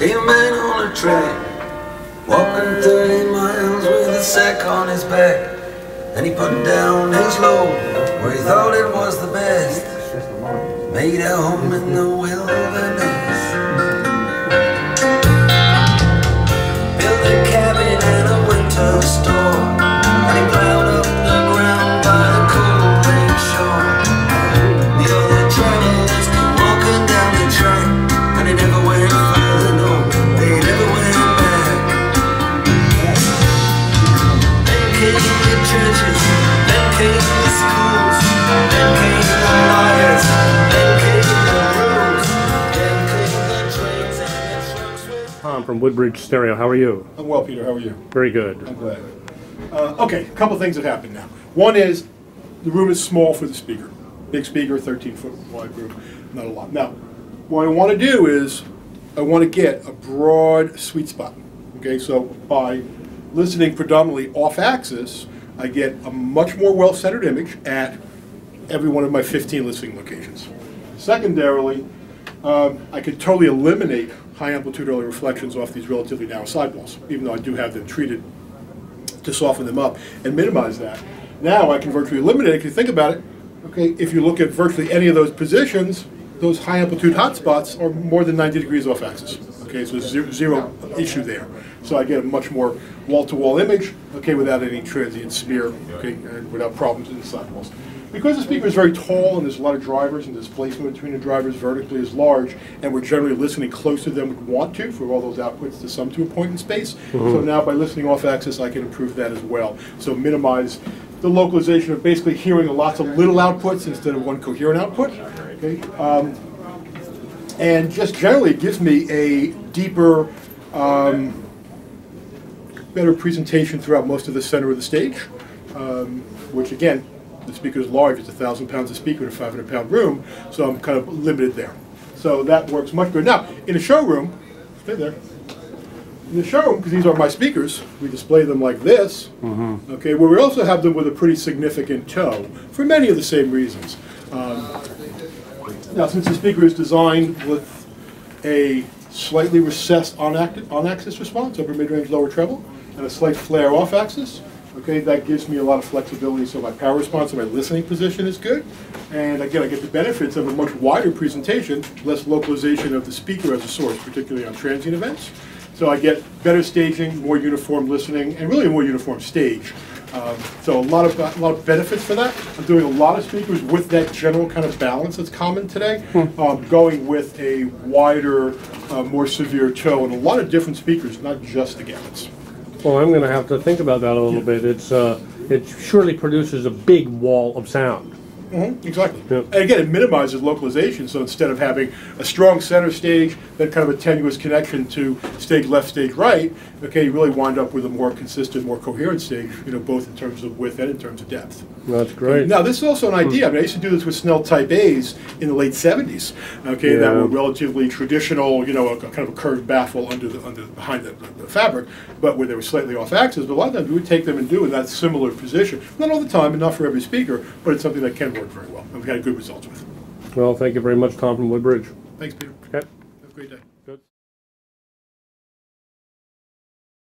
Came a man on a track, walking 30 miles with a sack on his back. Then he put down his load where he thought it was the best. Made a home in the wilderness. Built a cabin and a winter store. And he plowed up the ground by the cool lake shore. The other travelers came walking down the track, and they never went further, no, they never went back. Then came the churches, then came the schools, then came the liars, then came the rules, then came the trains and the trucks with... Tom from Woodbridge Stereo, how are you? I'm well, Peter. How are you? Very good. I'm glad. Okay, a couple things have happened now. One is the room is small for the speaker. Big speaker, 13-foot wide room, not a lot. Now, what I want to do is I want to get a broad sweet spot. Okay, so by listening predominantly off-axis, I get a much more well-centered image at every one of my 15 listening locations. Secondarily, I could totally eliminate high amplitude early reflections off these relatively narrow sidewalls, even though I do have them treated to soften them up and minimize that. Now I can virtually eliminate it. If you think about it, okay, if you look at virtually any of those positions, those high amplitude hotspots are more than 90 degrees off axis. Okay, so zero issue there. So I get a much more wall-to-wall image, okay, without any transient smear, okay, and without problems in the sidewalls. Because the speaker is very tall and there's a lot of drivers and displacement between the drivers vertically is large, and we're generally listening closer than we'd want to for all those outputs to sum to a point in space. So now by listening off axis, I can improve that as well. So minimize the localization of basically hearing lots of little outputs instead of one coherent output. Okay? And just generally it gives me a deeper, better presentation throughout most of the center of the stage, which again, the speaker is large. It's 1,000 pounds of speaker in a 500-pound room, so I'm kind of limited there. So that works much better. Now, in a showroom, stay there. In the showroom, because these are my speakers, we display them like this, okay, where we also have them with a pretty significant toe, for many of the same reasons. Now, since the speaker is designed with a slightly recessed on-axis response, upper mid-range, lower treble, and a slight flare off-axis, okay, that gives me a lot of flexibility, so my power response and my listening position is good. And again, I get the benefits of a much wider presentation, less localization of the speaker as a source, particularly on transient events. So I get better staging, more uniform listening, and really a more uniform stage. So a lot of benefits for that. I'm doing a lot of speakers with that general kind of balance that's common today, going with a wider, more severe toe, and a lot of different speakers, not just the gamuts. Well, I'm going to have to think about that a little bit. It surely produces a big wall of sound. Exactly. Yeah. And again, it minimizes localization, so instead of having a strong center stage, then kind of a tenuous connection to stage left, stage right, okay, you really wind up with a more consistent, more coherent stage, you know, both in terms of width and in terms of depth. That's great. Now, this is also an idea. I mean, I used to do this with Snell Type A's in the late 70s, okay, that were relatively traditional, you know, a kind of a curved baffle behind the fabric, but where they were slightly off axis. But a lot of times we would take them and do in that similar position. Not all the time, and not for every speaker, but it's something that can work very well, and we've had good results with. Well, thank you very much, Tom from Woodbridge. Thanks, Peter. Okay. Have a great day.